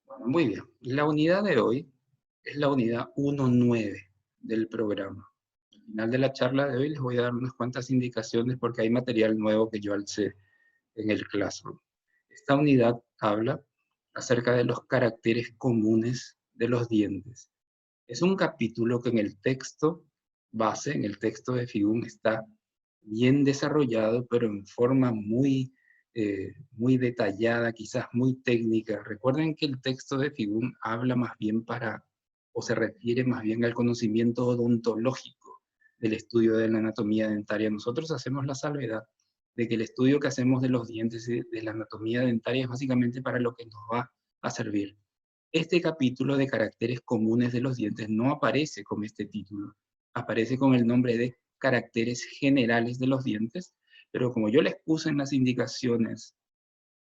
Bueno, muy bien. La unidad de hoy es la unidad 1.9 del programa. Al final de la charla de hoy les voy a dar unas cuantas indicaciones porque hay material nuevo que yo alcé en el Classroom. Esta unidad habla acerca de los caracteres comunes de los dientes. Es un capítulo que en el texto base, en el texto de FIGUM, está bien desarrollado, pero en forma muy detallada, quizás muy técnica. Recuerden que el texto de FIGUM habla más bien o se refiere más bien al conocimiento odontológico del estudio de la anatomía dentaria. Nosotros hacemos la salvedad de que el estudio que hacemos de los dientes y de la anatomía dentaria es básicamente para lo que nos va a servir. Este capítulo de caracteres comunes de los dientes no aparece con este título, aparece con el nombre de caracteres generales de los dientes, pero como yo les puse en las indicaciones,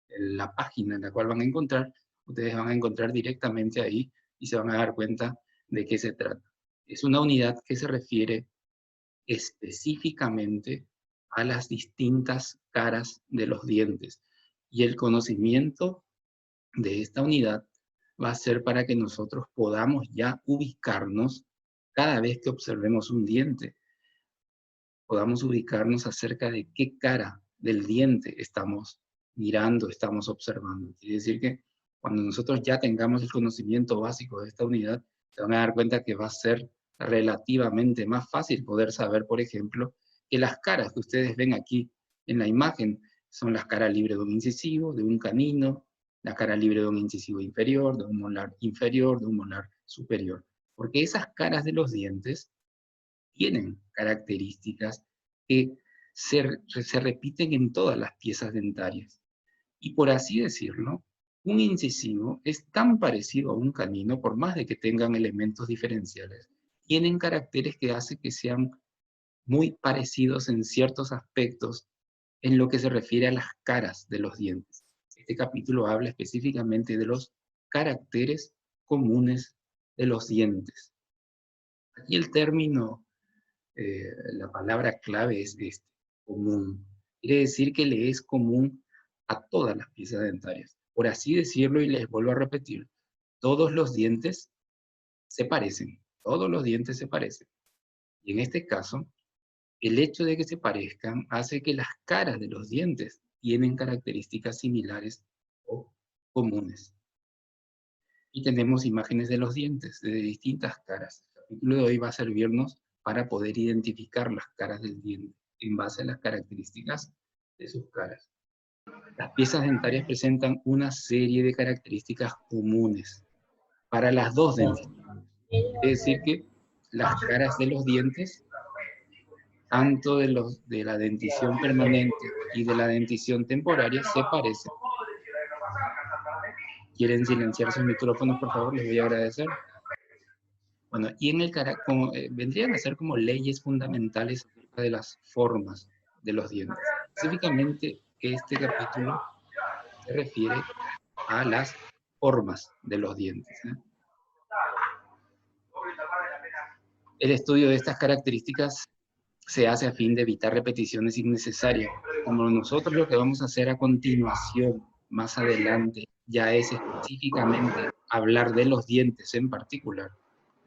en la página en la cual van a encontrar, ustedes van a encontrar directamente ahí y se van a dar cuenta de qué se trata. Es una unidad que se refiere específicamente a las distintas caras de los dientes y el conocimiento de esta unidad va a ser para que nosotros podamos ya ubicarnos cada vez que observemos un diente, podamos ubicarnos acerca de qué cara del diente estamos mirando, estamos observando. Quiere decir que cuando nosotros ya tengamos el conocimiento básico de esta unidad, se van a dar cuenta que va a ser relativamente más fácil poder saber, por ejemplo, que las caras que ustedes ven aquí en la imagen son las caras libres de un incisivo, de un canino, la cara libre de un incisivo inferior, de un molar inferior, de un molar superior. Porque esas caras de los dientes tienen características que se repiten en todas las piezas dentarias. Y por así decirlo, un incisivo es tan parecido a un canino, por más de que tengan elementos diferenciales, tienen caracteres que hacen que sean muy parecidos en ciertos aspectos en lo que se refiere a las caras de los dientes. Este capítulo habla específicamente de los caracteres comunes de los dientes. Aquí el término, la palabra clave es este, común. Quiere decir que le es común a todas las piezas dentarias. Por así decirlo, y les vuelvo a repetir, todos los dientes se parecen, todos los dientes se parecen. Y en este caso, el hecho de que se parezcan hace que las caras de los dientes tienen características similares o comunes. Y tenemos imágenes de los dientes de distintas caras. El capítulo de hoy va a servirnos para poder identificar las caras del diente en base a las características de sus caras. Las piezas dentarias presentan una serie de características comunes para las dos denticiones. Es decir que las caras de los dientes, tanto de la dentición permanente y de la dentición temporaria, se parecen. ¿Quieren silenciar sus micrófonos, por favor? Les voy a agradecer. Bueno, y en el vendrían a ser como leyes fundamentales acerca de las formas de los dientes. Específicamente, este capítulo se refiere a las formas de los dientes, ¿eh? El estudio de estas características se hace a fin de evitar repeticiones innecesarias. Como nosotros lo que vamos a hacer a continuación, más adelante, ya es específicamente hablar de los dientes en particular.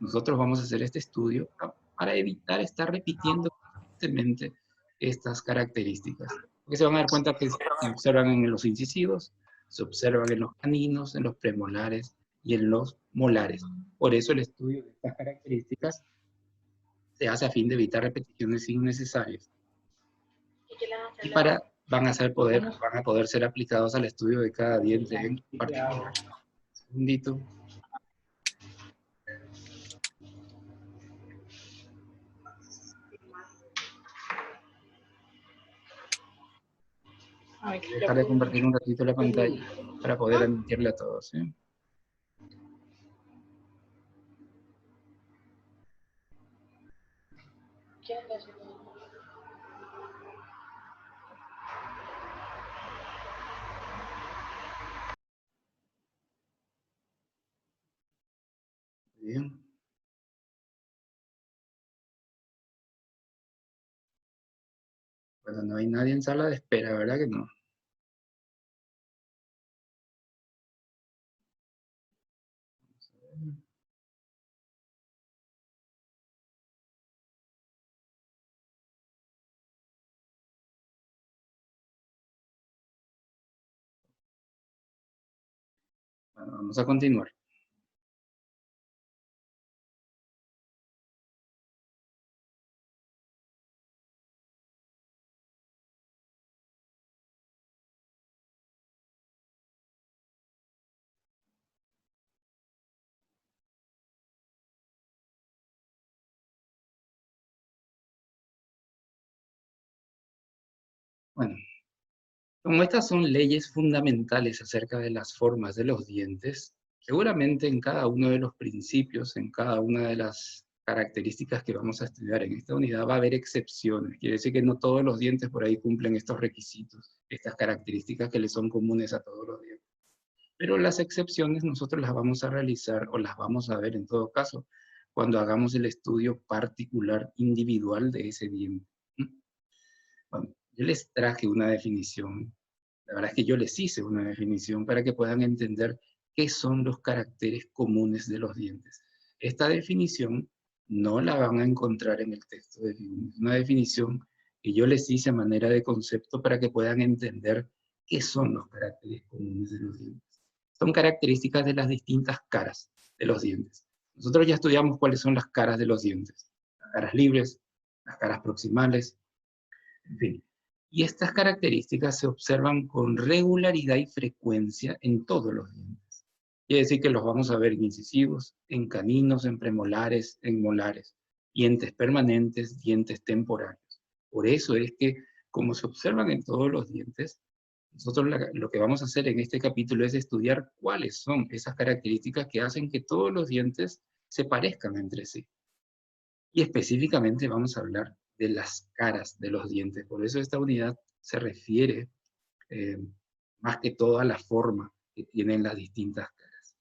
Nosotros vamos a hacer este estudio para evitar estar repitiendo constantemente estas características. Porque se van a dar cuenta que se observan en los incisivos, se observan en los caninos, en los premolares y en los molares. Por eso el estudio de estas características se hace a fin de evitar repeticiones innecesarias. Y van a poder ser aplicados al estudio de cada diente en particular. Un segundito. Voy a dejar de compartir un ratito la pantalla para poder admitirle a todos, ¿sí? Bien. Bueno, no hay nadie en sala de espera, ¿verdad que no? Bueno, vamos a continuar. Bueno, como estas son leyes fundamentales acerca de las formas de los dientes, seguramente en cada uno de los principios, en cada una de las características que vamos a estudiar en esta unidad va a haber excepciones. Quiere decir que no todos los dientes por ahí cumplen estos requisitos, estas características que les son comunes a todos los dientes. Pero las excepciones nosotros las vamos a realizar o las vamos a ver en todo caso cuando hagamos el estudio particular individual de ese diente. Bueno, yo les traje una definición. La verdad es que yo les hice una definición para que puedan entender qué son los caracteres comunes de los dientes. Esta definición no la van a encontrar en el texto de Figueres. Es una definición que yo les hice a manera de concepto para que puedan entender qué son los caracteres comunes de los dientes. Son características de las distintas caras de los dientes. Nosotros ya estudiamos cuáles son las caras de los dientes. Las caras libres, las caras proximales, en fin. Y estas características se observan con regularidad y frecuencia en todos los dientes. Quiere decir que los vamos a ver en incisivos, en caninos, en premolares, en molares, dientes permanentes, dientes temporarios. Por eso es que, como se observan en todos los dientes, nosotros lo que vamos a hacer en este capítulo es estudiar cuáles son esas características que hacen que todos los dientes se parezcan entre sí. Y específicamente vamos a hablar de las caras de los dientes. Por eso esta unidad se refiere eh, más que todo a la forma que tienen las distintas caras.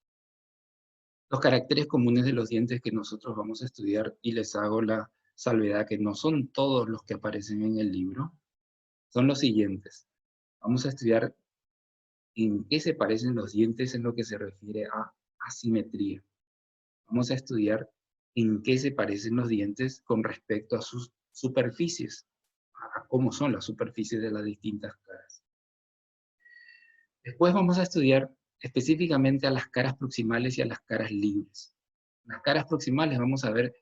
Los caracteres comunes de los dientes que nosotros vamos a estudiar, y les hago la salvedad que no son todos los que aparecen en el libro, son los siguientes. Vamos a estudiar en qué se parecen los dientes en lo que se refiere a asimetría. Vamos a estudiar en qué se parecen los dientes con respecto a sus superficies, a cómo son las superficies de las distintas caras. Después vamos a estudiar específicamente a las caras proximales y a las caras libres. Las caras proximales vamos a ver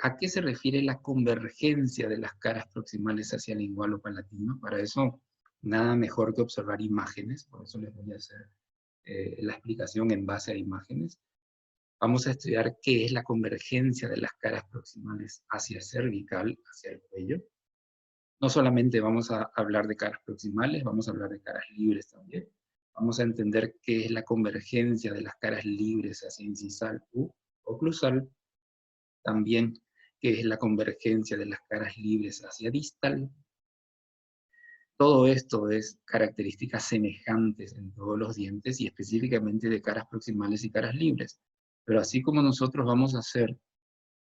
a qué se refiere la convergencia de las caras proximales hacia el lingualo palatino. Para eso, nada mejor que observar imágenes, por eso les voy a hacer la explicación en base a imágenes. Vamos a estudiar qué es la convergencia de las caras proximales hacia cervical, hacia el cuello. No solamente vamos a hablar de caras proximales, vamos a hablar de caras libres también. Vamos a entender qué es la convergencia de las caras libres hacia incisal u oclusal. También qué es la convergencia de las caras libres hacia distal. Todo esto es características semejantes en todos los dientes y específicamente de caras proximales y caras libres. Pero así como nosotros vamos a hacer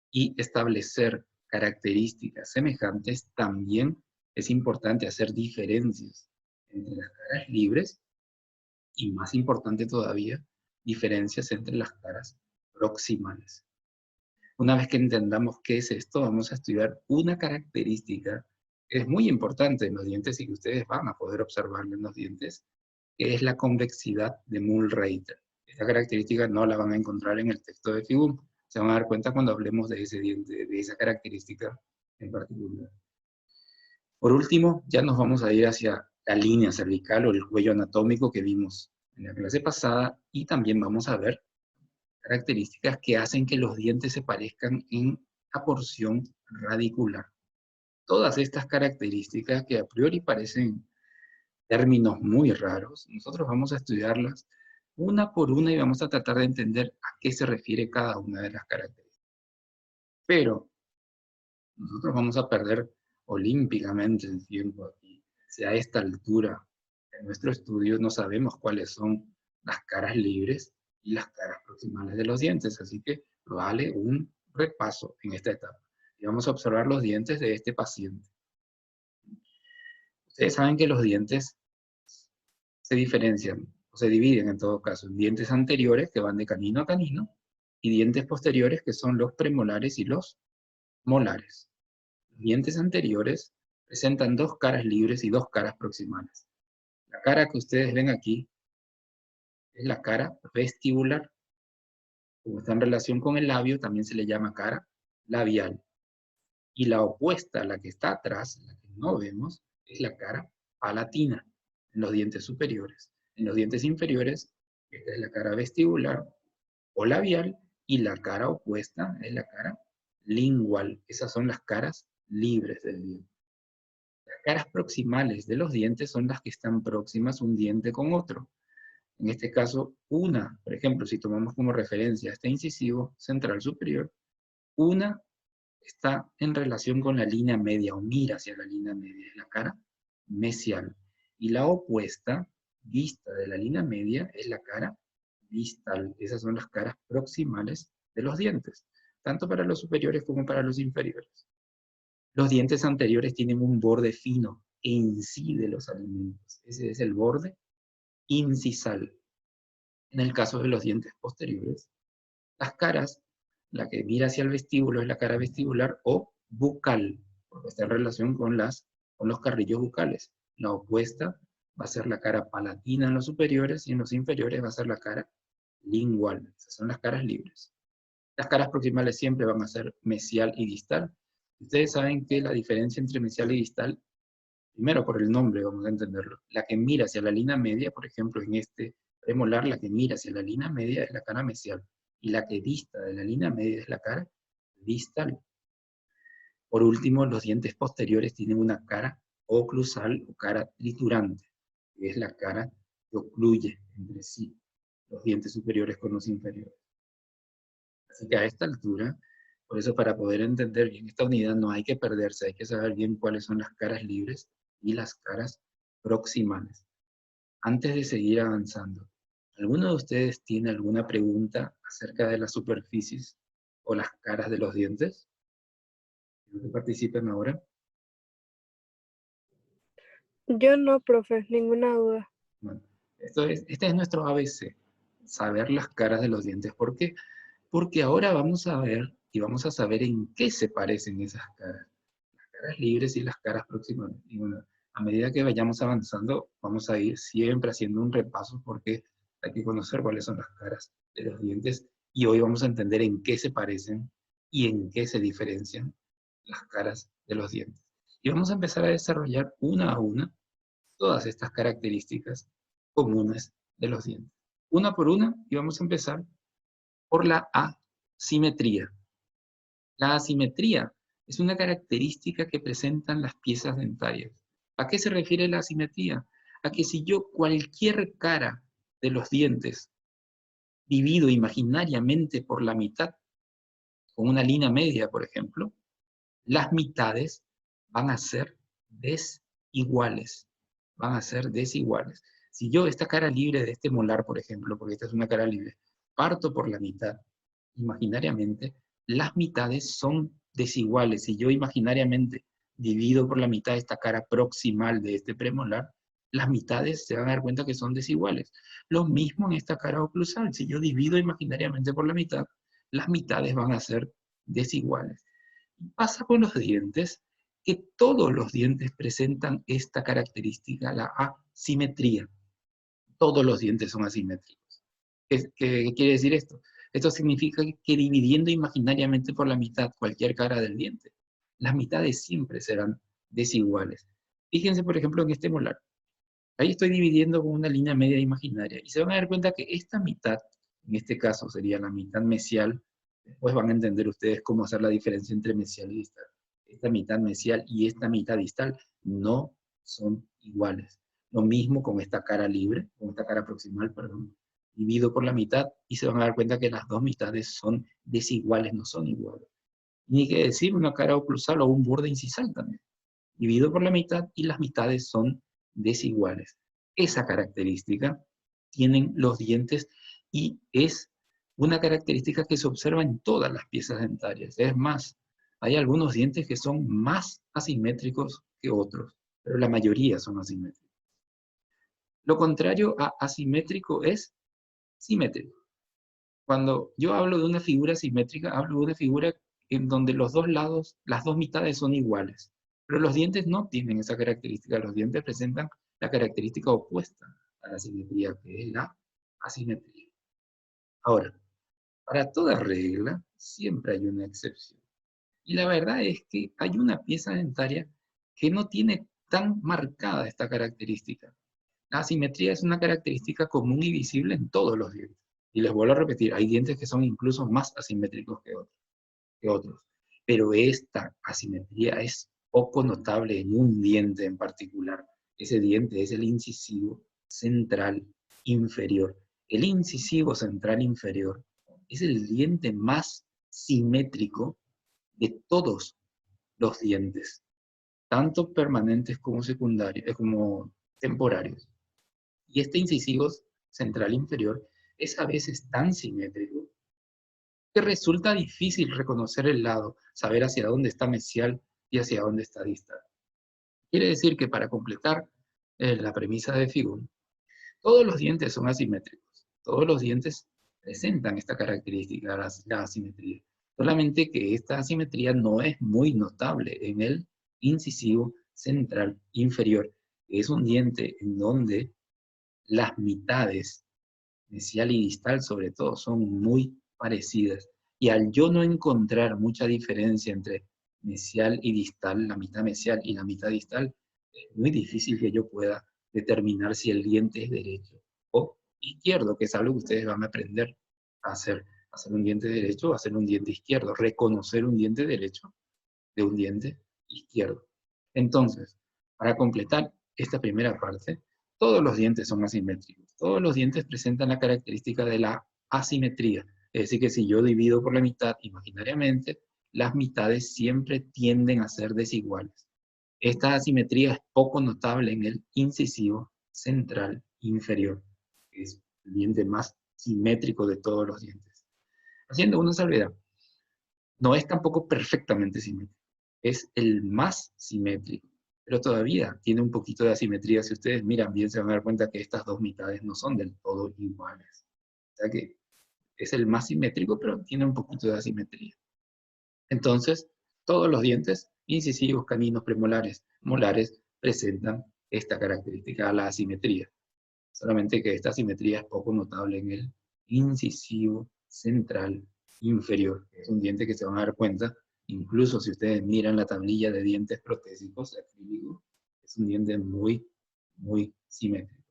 y establecer características semejantes, también es importante hacer diferencias entre las caras libres y, más importante todavía, diferencias entre las caras proximales. Una vez que entendamos qué es esto, vamos a estudiar una característica que es muy importante en los dientes y que ustedes van a poder observarlo en los dientes, que es la convexidad de Muhl-Reuter. Esta característica no la van a encontrar en el texto de Figum. Se van a dar cuenta cuando hablemos de ese diente, de esa característica en particular. Por último, ya nos vamos a ir hacia la línea cervical o el cuello anatómico que vimos en la clase pasada, y también vamos a ver características que hacen que los dientes se parezcan en la porción radicular. Todas estas características que a priori parecen términos muy raros, nosotros vamos a estudiarlas una por una y vamos a tratar de entender a qué se refiere cada una de las características. Pero nosotros vamos a perder olímpicamente el tiempo aquí. Si a esta altura en nuestro estudio no sabemos cuáles son las caras libres y las caras proximales de los dientes, así que vale un repaso en esta etapa. Y vamos a observar los dientes de este paciente. Ustedes saben que los dientes se diferencian, o se dividen en todo caso, en dientes anteriores que van de canino a canino, y dientes posteriores, que son los premolares y los molares. Los dientes anteriores presentan dos caras libres y dos caras proximales. La cara que ustedes ven aquí es la cara vestibular. Como está en relación con el labio, también se le llama cara labial. Y la opuesta, la que está atrás, la que no vemos, es la cara palatina, en los dientes superiores. En los dientes inferiores, esta es la cara vestibular o labial, y la cara opuesta es la cara lingual. Esas son las caras libres del diente. Las caras proximales de los dientes son las que están próximas un diente con otro. En este caso, una, por ejemplo, si tomamos como referencia este incisivo central superior, una está en relación con la línea media o mira hacia la línea media, es la cara mesial. Y la opuesta, vista de la línea media, es la cara distal. Esas son las caras proximales de los dientes, tanto para los superiores como para los inferiores. Los dientes anteriores tienen un borde fino e incide los alimentos. Ese es el borde incisal. En el caso de los dientes posteriores, las caras, la que mira hacia el vestíbulo es la cara vestibular o bucal, porque está en relación con los carrillos bucales. La opuesta va a ser la cara palatina en los superiores y en los inferiores va a ser la cara lingual. Esas son las caras libres. Las caras proximales siempre van a ser mesial y distal. Ustedes saben que la diferencia entre mesial y distal, primero por el nombre vamos a entenderlo. La que mira hacia la línea media, por ejemplo en este premolar, la que mira hacia la línea media es la cara mesial. Y la que dista de la línea media es la cara distal. Por último, los dientes posteriores tienen una cara oclusal o cara triturante, que es la cara que ocluye entre sí los dientes superiores con los inferiores. Así que a esta altura, por eso para poder entender bien esta unidad no hay que perderse, hay que saber bien cuáles son las caras libres y las caras proximales. Antes de seguir avanzando, ¿alguno de ustedes tiene alguna pregunta acerca de las superficies o las caras de los dientes? ¿Quieren que participen ahora? Yo no, profe, ninguna duda. Bueno, este es nuestro ABC, saber las caras de los dientes. ¿Por qué? Porque ahora vamos a ver y vamos a saber en qué se parecen esas caras. Las caras libres y las caras próximas. Y bueno, a medida que vayamos avanzando, vamos a ir siempre haciendo un repaso porque hay que conocer cuáles son las caras de los dientes y hoy vamos a entender en qué se parecen y en qué se diferencian las caras de los dientes. Y vamos a empezar a desarrollar una a una todas estas características comunes de los dientes. Una por una, y vamos a empezar por la asimetría. La asimetría es una característica que presentan las piezas dentarias. ¿A qué se refiere la asimetría? A que si yo cualquier cara de los dientes divido imaginariamente por la mitad, con una línea media, por ejemplo, las mitades van a ser desiguales. Van a ser desiguales. Si yo esta cara libre de este molar, por ejemplo, porque esta es una cara libre, parto por la mitad, imaginariamente, las mitades son desiguales. Si yo imaginariamente divido por la mitad esta cara proximal de este premolar, las mitades se van a dar cuenta que son desiguales. Lo mismo en esta cara oclusal. Si yo divido imaginariamente por la mitad, las mitades van a ser desiguales. Pasa con los dientes, que todos los dientes presentan esta característica, la asimetría. Todos los dientes son asimétricos. ¿Qué quiere decir esto? Esto significa que dividiendo imaginariamente por la mitad cualquier cara del diente, las mitades siempre serán desiguales. Fíjense, por ejemplo, en este molar. Ahí estoy dividiendo con una línea media imaginaria y se van a dar cuenta que esta mitad, en este caso sería la mitad mesial, después van a entender ustedes cómo hacer la diferencia entre mesial y distal. Esta mitad mesial y esta mitad distal no son iguales. Lo mismo con esta cara libre, con esta cara proximal, perdón. Divido por la mitad y se van a dar cuenta que las dos mitades son desiguales, no son iguales. Ni que decir una cara oclusal o un borde incisal también. Divido por la mitad y las mitades son desiguales. Esa característica tienen los dientes y es una característica que se observa en todas las piezas dentarias. Es más, hay algunos dientes que son más asimétricos que otros, pero la mayoría son asimétricos. Lo contrario a asimétrico es simétrico. Cuando yo hablo de una figura simétrica, hablo de una figura en donde los dos lados, las dos mitades son iguales. Pero los dientes no tienen esa característica. Los dientes presentan la característica opuesta a la simetría, que es la asimetría. Ahora, para toda regla, siempre hay una excepción. Y la verdad es que hay una pieza dentaria que no tiene tan marcada esta característica. La asimetría es una característica común y visible en todos los dientes. Y les vuelvo a repetir, hay dientes que son incluso más asimétricos que otros. Pero esta asimetría es poco notable en un diente en particular. Ese diente es el incisivo central inferior. El incisivo central inferior es el diente más simétrico de todos los dientes, tanto permanentes como secundarios, como temporarios. Y este incisivo central inferior es a veces tan simétrico que resulta difícil reconocer el lado, saber hacia dónde está mesial y hacia dónde está distal. Quiere decir que para completar la premisa de Figun, todos los dientes son asimétricos, todos los dientes presentan esta característica, la asimetría. Solamente que esta asimetría no es muy notable en el incisivo central inferior, que es un diente en donde las mitades, mesial y distal sobre todo, son muy parecidas. Y al yo no encontrar mucha diferencia entre mesial y distal, la mitad mesial y la mitad distal, es muy difícil que yo pueda determinar si el diente es derecho o izquierdo, que es algo que ustedes van a aprender a hacer. Hacer un diente derecho o hacer un diente izquierdo. Reconocer un diente derecho de un diente izquierdo. Entonces, para completar esta primera parte, todos los dientes son asimétricos. Todos los dientes presentan la característica de la asimetría. Es decir, que si yo divido por la mitad imaginariamente, las mitades siempre tienden a ser desiguales. Esta asimetría es poco notable en el incisivo central inferior, que es el diente más simétrico de todos los dientes. Haciendo una salvedad, no es tampoco perfectamente simétrico, es el más simétrico, pero todavía tiene un poquito de asimetría. Si ustedes miran bien, se van a dar cuenta que estas dos mitades no son del todo iguales. O sea que es el más simétrico, pero tiene un poquito de asimetría. Entonces, todos los dientes, incisivos, caninos, premolares, molares, presentan esta característica, la asimetría. Solamente que esta asimetría es poco notable en el incisivo central inferior. Es un diente que se van a dar cuenta, incluso si ustedes miran la tablilla de dientes protésicos acrílicos, es un diente muy, muy simétrico.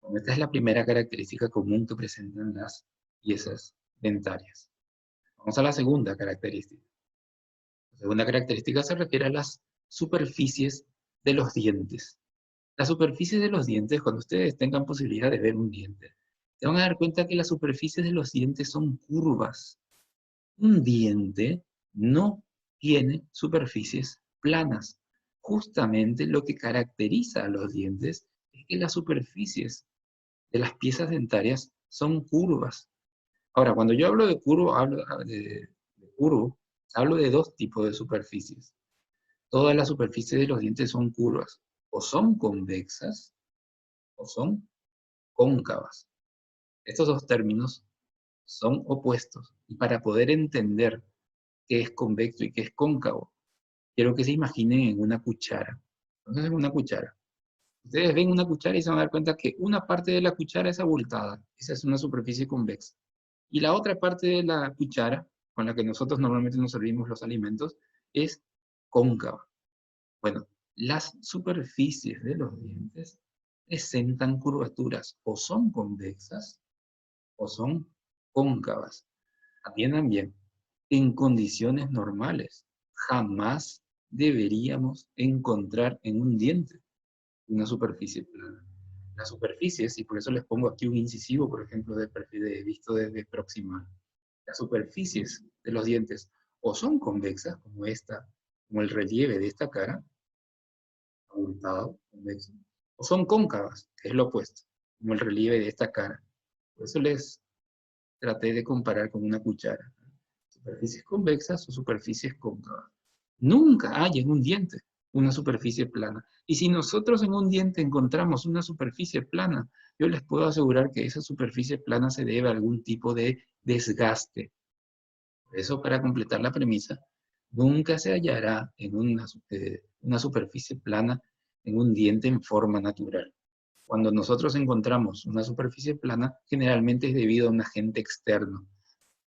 Bueno, esta es la primera característica común que presentan las piezas dentarias. Vamos a la segunda característica. La segunda característica se refiere a las superficies de los dientes. Las superficies de los dientes, cuando ustedes tengan posibilidad de ver un diente, se van a dar cuenta que las superficies de los dientes son curvas. Un diente no tiene superficies planas. Justamente lo que caracteriza a los dientes es que las superficies de las piezas dentarias son curvas. Ahora, cuando yo hablo de curvo, hablo de dos tipos de superficies. Todas las superficies de los dientes son curvas, o son convexas o son cóncavas. Estos dos términos son opuestos, y para poder entender qué es convexo y qué es cóncavo, quiero que se imaginen en una cuchara. Entonces, en una cuchara. Ustedes ven una cuchara y se van a dar cuenta que una parte de la cuchara es abultada. Esa es una superficie convexa. Y la otra parte de la cuchara, con la que nosotros normalmente nos servimos los alimentos, es cóncava. Bueno, las superficies de los dientes presentan curvaturas, o son convexas o son cóncavas. Atiendan bien, en condiciones normales jamás deberíamos encontrar en un diente una superficie plana. Las superficies, y por eso les pongo aquí un incisivo, por ejemplo, visto desde proximal. Las superficies de los dientes o son convexas, como esta, como el relieve de esta cara, abultado, convexo, o son cóncavas, que es lo opuesto, como el relieve de esta cara. Por eso les traté de comparar con una cuchara. Superficies convexas o superficies cóncavas. Nunca hay en un diente una superficie plana. Y si nosotros en un diente encontramos una superficie plana, yo les puedo asegurar que esa superficie plana se debe a algún tipo de desgaste. Por eso, para completar la premisa, nunca se hallará en una superficie plana en un diente en forma natural. Cuando nosotros encontramos una superficie plana, generalmente es debido a un agente externo.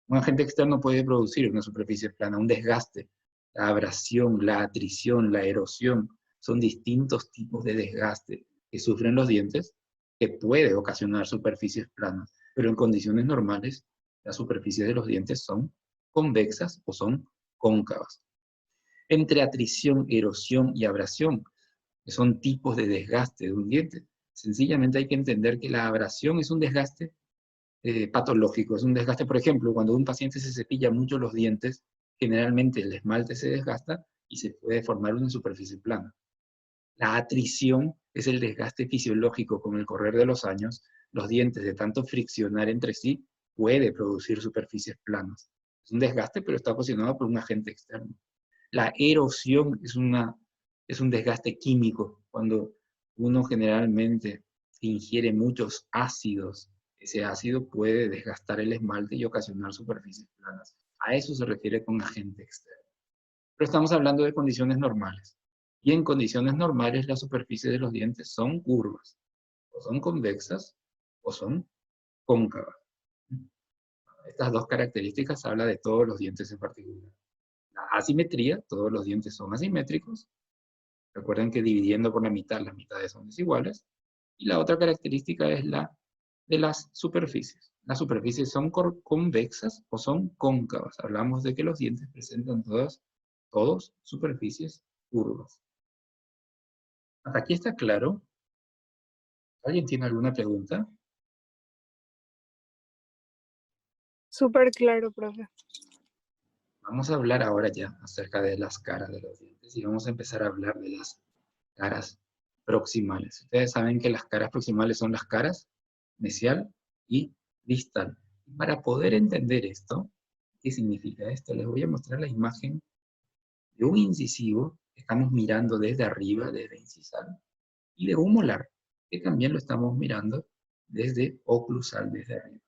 Un agente externo puede producir una superficie plana, un desgaste. La abrasión, la atrición, la erosión, son distintos tipos de desgaste que sufren los dientes que puede ocasionar superficies planas. Pero en condiciones normales, las superficies de los dientes son convexas o son cóncavas. Entre atrición, erosión y abrasión, que son tipos de desgaste de un diente, sencillamente hay que entender que la abrasión es un desgaste patológico, es un desgaste, por ejemplo, cuando un paciente se cepilla mucho los dientes, generalmente el esmalte se desgasta y se puede formar una superficie plana. La atrición es el desgaste fisiológico con el correr de los años, los dientes de tanto friccionar entre sí puede producir superficies planas. Es un desgaste, pero está ocasionado por un agente externo. La erosión es un desgaste químico, cuando uno generalmente ingiere muchos ácidos. Ese ácido puede desgastar el esmalte y ocasionar superficies planas. A eso se refiere con agente externo. Pero estamos hablando de condiciones normales. Y en condiciones normales las superficies de los dientes son curvas, o son convexas, o son cóncavas. Estas dos características hablan de todos los dientes en particular. La asimetría, todos los dientes son asimétricos. Recuerden que dividiendo por la mitad, las mitades son desiguales. Y la otra característica es la de las superficies. Las superficies son convexas o son cóncavas. Hablamos de que los dientes presentan todos superficies curvas. ¿Hasta aquí está claro? ¿Alguien tiene alguna pregunta? Súper claro, profe. Vamos a hablar ahora ya acerca de las caras de los dientes y vamos a empezar a hablar de las caras proximales. Ustedes saben que las caras proximales son las caras mesial y distal. Para poder entender esto, ¿qué significa esto? Les voy a mostrar la imagen de un incisivo que estamos mirando desde arriba, desde incisal, y de un molar, que también lo estamos mirando desde oclusal, desde arriba.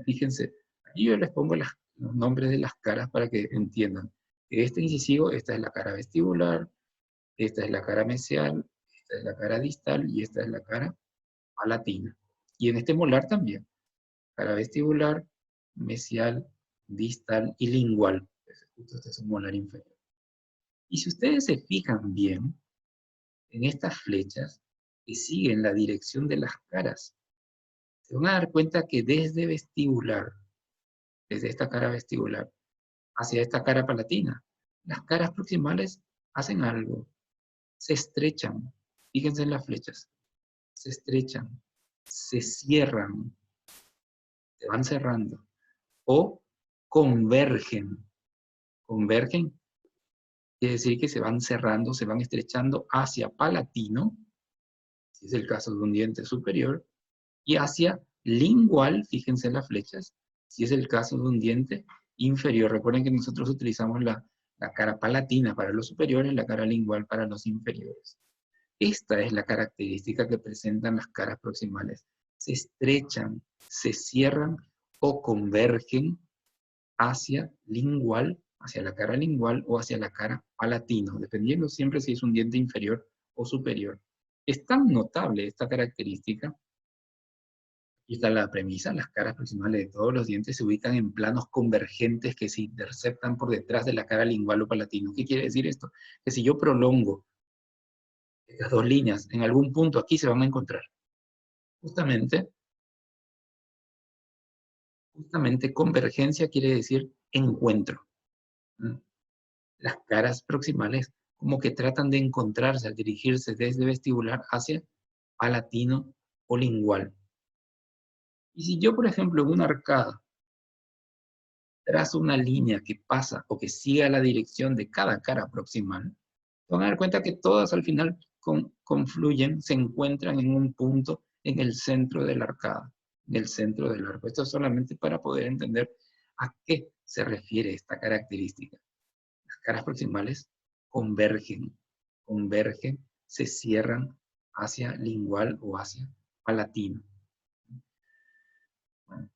Fíjense, aquí yo les pongo los nombres de las caras para que entiendan. Este incisivo, esta es la cara vestibular, esta es la cara mesial, esta es la cara distal y esta es la cara palatina. Y en este molar también, cara vestibular, mesial, distal y lingual. Justo este es un molar inferior. Y si ustedes se fijan bien, en estas flechas que siguen la dirección de las caras, se van a dar cuenta que desde vestibular, desde esta cara vestibular, hacia esta cara palatina, las caras proximales hacen algo, se estrechan. Fíjense en las flechas, se estrechan, se cierran, se van cerrando, o convergen. Convergen quiere decir que se van cerrando, se van estrechando hacia palatino, si es el caso de un diente superior, y hacia lingual, fíjense en las flechas, si es el caso de un diente inferior. Recuerden que nosotros utilizamos la cara palatina para los superiores, la cara lingual para los inferiores. Esta es la característica que presentan las caras proximales. Se estrechan, se cierran o convergen hacia lingual, hacia la cara lingual o hacia la cara palatino, dependiendo siempre si es un diente inferior o superior. Es tan notable esta característica, y está la premisa, las caras proximales de todos los dientes se ubican en planos convergentes que se interceptan por detrás de la cara lingual o palatino. ¿Qué quiere decir esto? Que si yo prolongo estas dos líneas, en algún punto aquí se van a encontrar. Justamente convergencia quiere decir encuentro. Las caras proximales como que tratan de encontrarse al dirigirse desde vestibular hacia palatino o lingual. Y si yo, por ejemplo, en una arcada trazo una línea que pasa o que siga la dirección de cada cara proximal, van a dar cuenta que todas al final confluyen, se encuentran en un punto en el centro de la arcada, en el centro del arco. Esto es solamente para poder entender a qué se refiere esta característica. Las caras proximales convergen, convergen, se cierran hacia lingual o hacia palatino. Bueno,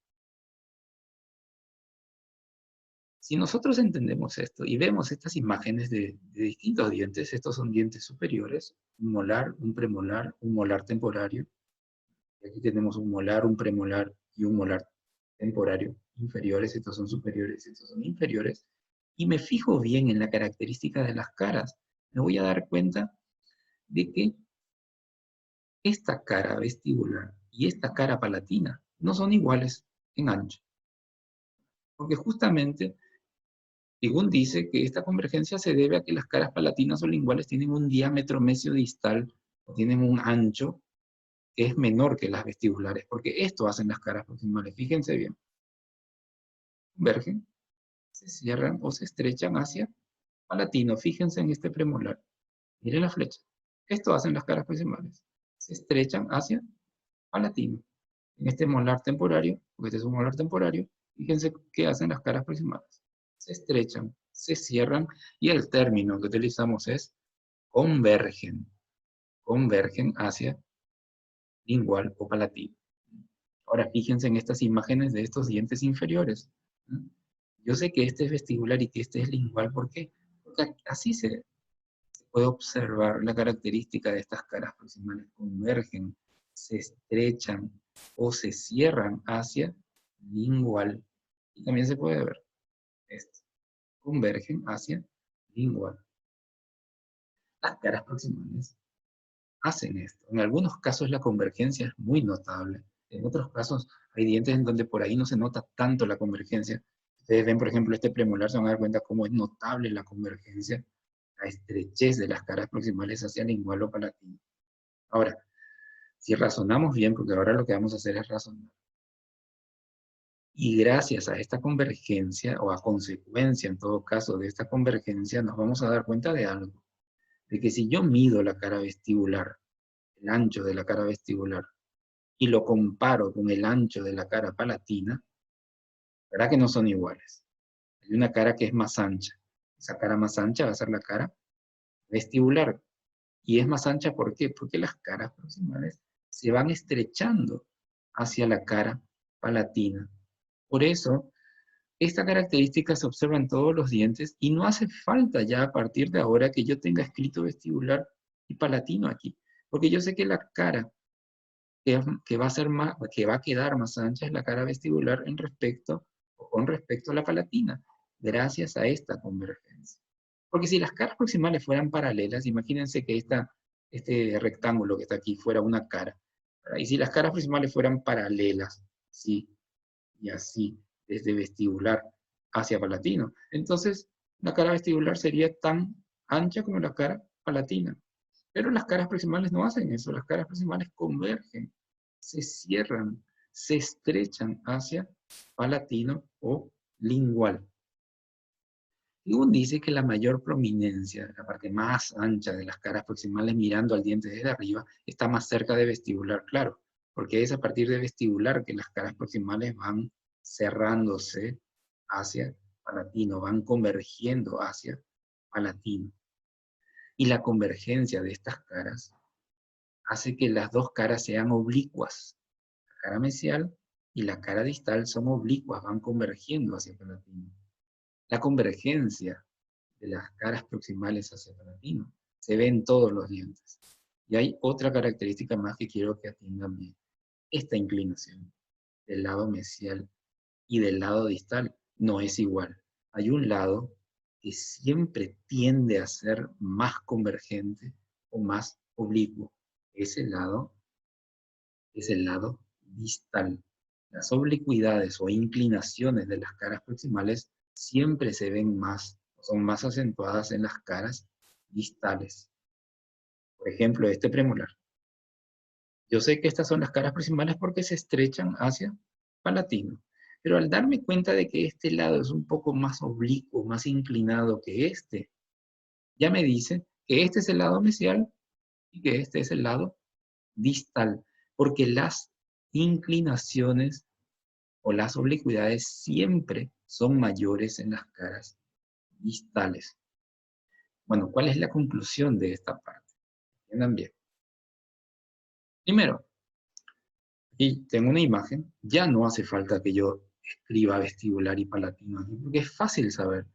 si nosotros entendemos esto y vemos estas imágenes de distintos dientes, estos son dientes superiores, un molar, un premolar, un molar temporario. Y aquí tenemos un molar, un premolar y un molar temporario inferiores, estos son superiores, estos son inferiores. Y me fijo bien en la característica de las caras. Me voy a dar cuenta de que esta cara vestibular y esta cara palatina no son iguales en ancho. Porque justamente, según dice, que esta convergencia se debe a que las caras palatinas o linguales tienen un diámetro mesiodistal, o tienen un ancho que es menor que las vestibulares, porque esto hacen las caras proximales. Fíjense bien. Convergen, se cierran o se estrechan hacia palatino. Fíjense en este premolar. Miren la flecha. Esto hacen las caras proximales. Se estrechan hacia palatino. En este molar temporario, porque este es un molar temporario, fíjense qué hacen las caras proximales. Se estrechan, se cierran, y el término que utilizamos es convergen. Convergen hacia lingual o palatino. Ahora fíjense en estas imágenes de estos dientes inferiores. Yo sé que este es vestibular y que este es lingual. ¿Por qué? Porque así se puede observar la característica de estas caras proximales. Convergen, se estrechan o se cierran hacia lingual. Y también se puede ver esto. Convergen hacia lingual. Las caras proximales hacen esto. En algunos casos la convergencia es muy notable. En otros casos hay dientes en donde por ahí no se nota tanto la convergencia. Ustedes ven, por ejemplo, este premolar, se van a dar cuenta cómo es notable la convergencia, la estrechez de las caras proximales hacia lingual o palatino. Ahora, si razonamos bien, porque ahora lo que vamos a hacer es razonar, y gracias a esta convergencia, o a consecuencia en todo caso de esta convergencia, nos vamos a dar cuenta de algo, de que si yo mido la cara vestibular, el ancho de la cara vestibular, y lo comparo con el ancho de la cara palatina, ¿verdad que no son iguales? Hay una cara que es más ancha. Esa cara más ancha va a ser la cara vestibular. Y es más ancha, ¿por qué? Porque las caras proximales se van estrechando hacia la cara palatina. Por eso, esta característica se observa en todos los dientes y no hace falta ya a partir de ahora que yo tenga escrito vestibular y palatino aquí. Porque yo sé que la cara que va a ser más, que va a quedar más ancha es la cara vestibular en respecto o con respecto a la palatina, gracias a esta convergencia. Porque si las caras proximales fueran paralelas, imagínense que este rectángulo que está aquí fuera una cara. ¿Verdad? Y si las caras proximales fueran paralelas, sí, y así, desde vestibular hacia palatino, entonces la cara vestibular sería tan ancha como la cara palatina. Pero las caras proximales no hacen eso, las caras proximales convergen, se cierran, se estrechan hacia palatino o lingual. Según dice que la mayor prominencia, la parte más ancha de las caras proximales mirando al diente desde arriba, está más cerca de vestibular, claro, porque es a partir de vestibular que las caras proximales van cerrándose hacia palatino, van convergiendo hacia palatino. Y la convergencia de estas caras hace que las dos caras sean oblicuas. La cara mesial y la cara distal son oblicuas, van convergiendo hacia palatino. La convergencia de las caras proximales hacia palatino se ve en todos los dientes. Y hay otra característica más que quiero que atiendan bien. Esta inclinación del lado mesial y del lado distal no es igual. Hay un lado que siempre tiende a ser más convergente o más oblicuo. Ese lado es el lado distal. Las oblicuidades o inclinaciones de las caras proximales siempre se ven más, son más acentuadas en las caras distales. Por ejemplo, este premolar. Yo sé que estas son las caras proximales porque se estrechan hacia palatino. Pero al darme cuenta de que este lado es un poco más oblicuo, más inclinado que este, ya me dice que este es el lado mesial y que este es el lado distal, porque las inclinaciones o las oblicuidades siempre son mayores en las caras distales. Bueno, ¿cuál es la conclusión de esta parte? Entiendan bien. Primero, aquí tengo una imagen, ya no hace falta que yo escriba vestibular y palatino aquí, porque es fácil saber,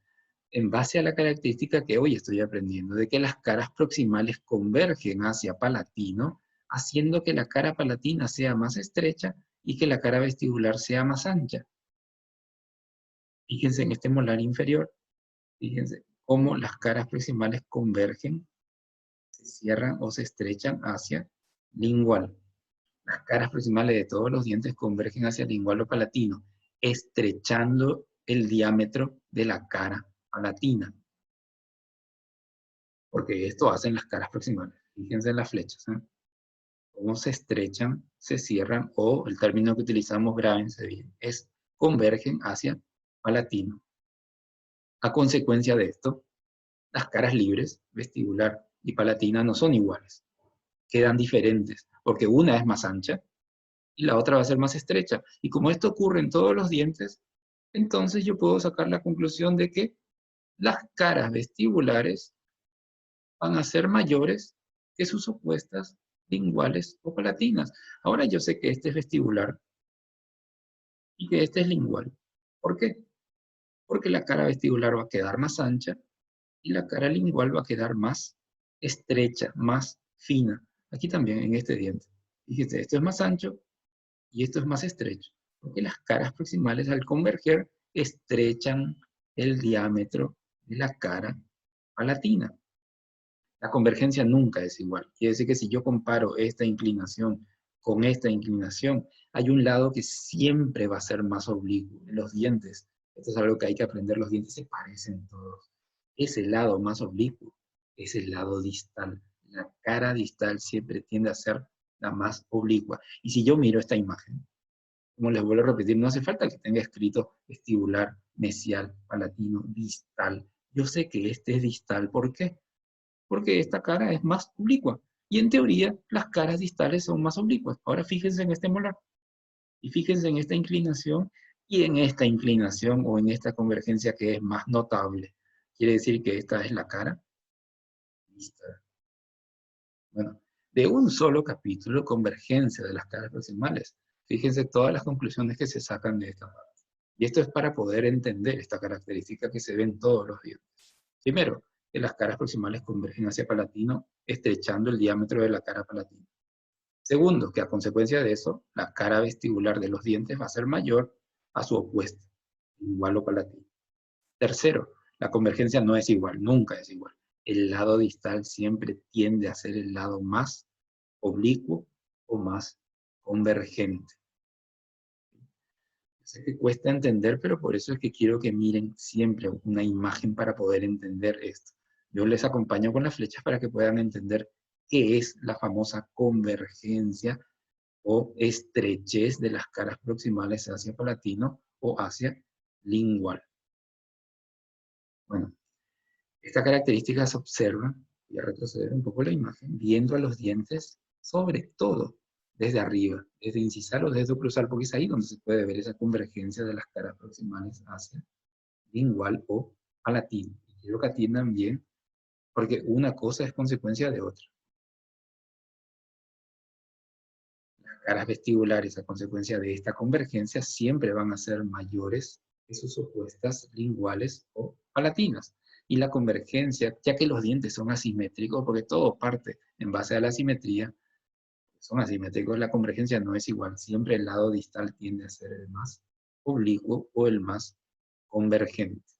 en base a la característica que hoy estoy aprendiendo, de que las caras proximales convergen hacia palatino, haciendo que la cara palatina sea más estrecha y que la cara vestibular sea más ancha. Fíjense en este molar inferior, fíjense cómo las caras proximales convergen, se cierran o se estrechan hacia lingual. Las caras proximales de todos los dientes convergen hacia el lingual o palatino, estrechando el diámetro de la cara palatina. Porque esto hacen las caras proximales. Fíjense en las flechas, ¿eh? Cómo se estrechan, se cierran, o el término que utilizamos, grábense bien, es convergen hacia palatino. A consecuencia de esto, las caras libres, vestibular y palatina, no son iguales. Quedan diferentes, porque una es más ancha y la otra va a ser más estrecha. Y como esto ocurre en todos los dientes, entonces yo puedo sacar la conclusión de que las caras vestibulares van a ser mayores que sus opuestas linguales o palatinas. Ahora yo sé que este es vestibular y que este es lingual. ¿Por qué? Porque la cara vestibular va a quedar más ancha y la cara lingual va a quedar más estrecha, más fina. Aquí también en este diente. Fíjate, esto es más ancho y esto es más estrecho. Porque las caras proximales al converger estrechan el diámetro de la cara palatina. La convergencia nunca es igual. Quiere decir que si yo comparo esta inclinación con esta inclinación, hay un lado que siempre va a ser más oblicuo. Los dientes, esto es algo que hay que aprender, los dientes se parecen todos. Ese lado más oblicuo es el lado distal. La cara distal siempre tiende a ser la más oblicua. Y si yo miro esta imagen, como les vuelvo a repetir, no hace falta que tenga escrito vestibular, mesial, palatino, distal. Yo sé que este es distal. ¿Por qué? Porque esta cara es más oblicua. Y en teoría, las caras distales son más oblicuas. Ahora fíjense en este molar. Y fíjense en esta inclinación y en esta inclinación o en esta convergencia que es más notable. Quiere decir que esta es la cara distal. Bueno, de un solo capítulo, convergencia de las caras proximales. Fíjense todas las conclusiones que se sacan de esta parte. Y esto es para poder entender esta característica que se ve en todos los dientes. Primero, que las caras proximales convergen hacia palatino, estrechando el diámetro de la cara palatina. Segundo, que a consecuencia de eso, la cara vestibular de los dientes va a ser mayor a su opuesta, igual o palatino. Tercero, la convergencia no es igual, nunca es igual. El lado distal siempre tiende a ser el lado más oblicuo o más convergente. Sé que cuesta entender, pero por eso es que quiero que miren siempre una imagen para poder entender esto. Yo les acompaño con las flechas para que puedan entender qué es la famosa convergencia o estrechez de las caras proximales hacia palatino o hacia lingual. Bueno, esta característica se observa, voy a retroceder un poco la imagen, viendo a los dientes, sobre todo desde arriba, desde incisal o desde oclusal, porque es ahí donde se puede ver esa convergencia de las caras proximales hacia lingual o palatino. Y quiero que atiendan bien, porque una cosa es consecuencia de otra. Las caras vestibulares a consecuencia de esta convergencia siempre van a ser mayores que sus opuestas linguales o palatinas. Y la convergencia, ya que los dientes son asimétricos, porque todo parte en base a la simetría, son asimétricos, la convergencia no es igual. Siempre el lado distal tiende a ser el más oblicuo o el más convergente.